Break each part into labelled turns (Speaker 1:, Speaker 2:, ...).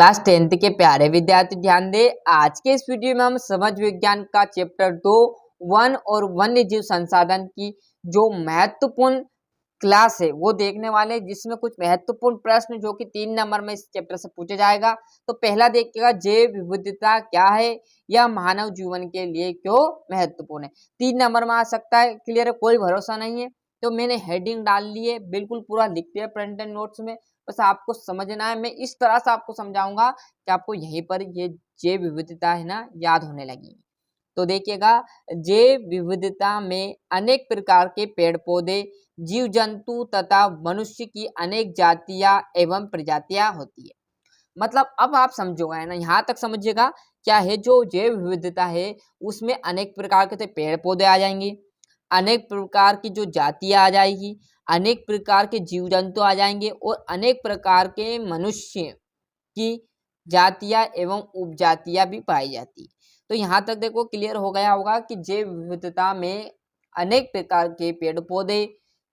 Speaker 1: Class 10th के प्यारे विद्यार्थी ध्यान दें। आज के इस वीडियो में हम समाज विज्ञान का चैप्टर 2 वन और वन्य जीव संसाधन की जो महत्वपूर्ण क्लास है वो देखने वाले हैं, जिसमें कुछ महत्वपूर्ण प्रश्न जो कि 3 नंबर में इस चैप्टर से पूछा जाएगा। तो पहला देखिएगा, जैव विविधता क्या है, यह मानव जीवन के लिए क्यों महत्वपूर्ण है। 3 नंबर में आ सकता है, क्लियर है, कोई भरोसा नहीं है। तो मैंने हेडिंग डाल ली है, बिल्कुल पूरा लिख दिया प्रिंट एंड नोट्स में, बस आपको समझना है। मैं इस तरह से आपको समझाऊंगा कि आपको यहीं पर ये जैव विविधता है ना याद होने लगी। तो देखिएगा, जैव विविधता में अनेक प्रकार के पेड़ पौधे, जीव जंतु तथा मनुष्य की अनेक जातियां एवं प्रजातियां होती है। मतलब अब आप समझोगे है ना, यहाँ तक समझिएगा क्या है। जो जैव विविधता है उसमें अनेक प्रकार के पेड़ पौधे आ जाएंगे, अनेक प्रकार की जो जातियां आ जाएगी, अनेक प्रकार के जीव जंतु आ जाएंगे और अनेक प्रकार के मनुष्य की जातियां एवं उपजातियां भी पाई जाती। तो यहाँ तक देखो क्लियर हो गया होगा कि जैव विविधता में अनेक प्रकार के पेड़ पौधे,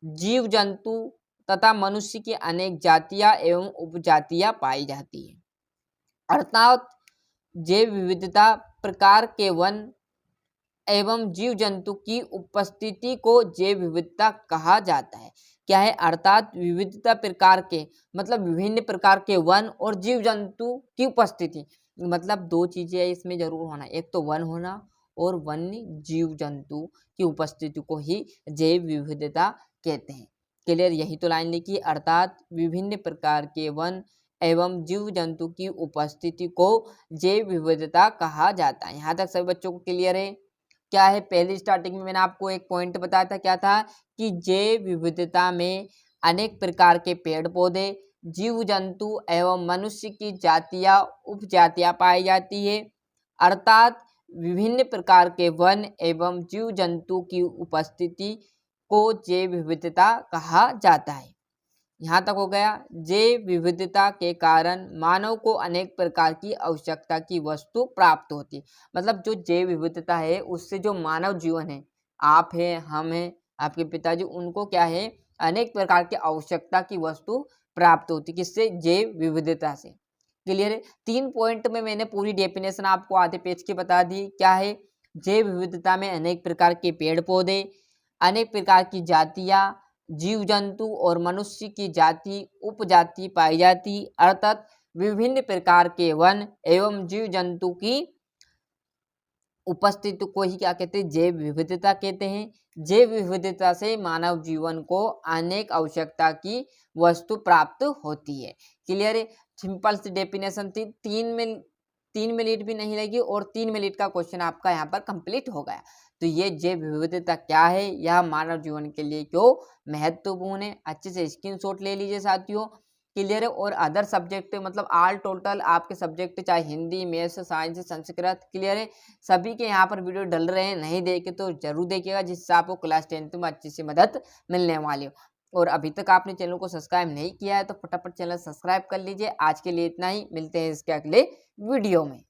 Speaker 1: जीव जंतु तथा मनुष्य की अनेक जातियां एवं उपजातियां पाई जाती है। अर्थात जैव विविधता प्रकार के वन एवं जीव जंतु की उपस्थिति को जैव विविधता कहा जाता है। क्या है? अर्थात विविधता प्रकार के मतलब विभिन्न प्रकार के वन और जीव जंतु की उपस्थिति, मतलब दो चीजें इसमें जरूर होना, एक तो वन होना और वन्य जीव जंतु की उपस्थिति को ही जैव विविधता कहते हैं। क्लियर? यही तो लाइन लिखी, अर्थात विभिन्न प्रकार के वन एवं जीव जंतु की उपस्थिति को जैव विविधता कहा जाता है। यहाँ तक सभी बच्चों को क्लियर है? क्या है, पहली स्टार्टिंग में मैंने आपको एक पॉइंट बताया था, क्या था कि जैव विविधता में अनेक प्रकार के पेड़ पौधे, जीव जंतु एवं मनुष्य की जातियां उपजातियां पाई जाती है। अर्थात विभिन्न प्रकार के वन एवं जीव जंतु की उपस्थिति को जैव विविधता कहा जाता है। यहाँ तक हो गया। जैव विविधता के कारण मानव को अनेक प्रकार की आवश्यकता की वस्तु प्राप्त होती है। मतलब जो जैव विविधता है उससे जो मानव जीवन है, आप हैं, हम हैं, आपके पिताजी, उनको क्या है, अनेक प्रकार की आवश्यकता की वस्तु प्राप्त होती है। किससे? जैव विविधता से। क्लियर है? 3 पॉइंट में मैंने पूरी डेफिनेशन आपको आधे पेज की बता दी। क्या है? जैव विविधता में अनेक प्रकार के पेड़ पौधे, अनेक प्रकार की जातियां, जीव जंतु और मनुष्य की जाति उपजाति पाई जाती। अर्थात विभिन्न प्रकार के वन एवं जीव जंतु की उपस्थिति को ही क्या कहते हैं? जैव विविधता कहते हैं। जैव विविधता से मानव जीवन को अनेक आवश्यकता की वस्तु प्राप्त होती है। क्लियर है? सिंपल सी डेफिनेशन थी, 3 मिनट भी नहीं लगी और 3 मिनट का क्वेश्चन आपका यहाँ पर कंप्लीट हो गया। तो ये जैव विविधता क्या है, यह मानव जीवन के लिए क्यों महत्वपूर्ण है, अच्छे से स्क्रीनशॉट ले लीजिए साथियों। क्लियर है? और अदर सब्जेक्ट मतलब ऑल टोटल आपके सब्जेक्ट चाहे Hindi, maths, science, Sanskrit, clear है, सभी के यहाँ पर वीडियो डल रहे हैं। नहीं देखे तो जरूर देखिएगा, जिससे आपको क्लास 10th में अच्छी सी मदद मिलने वाली हो। और अभी तक आपने चैनल को सब्सक्राइब नहीं किया है तो फटाफट चैनल सब्सक्राइब कर लीजिए। आज के लिए इतना ही, मिलते हैं इसके अगले वीडियो में।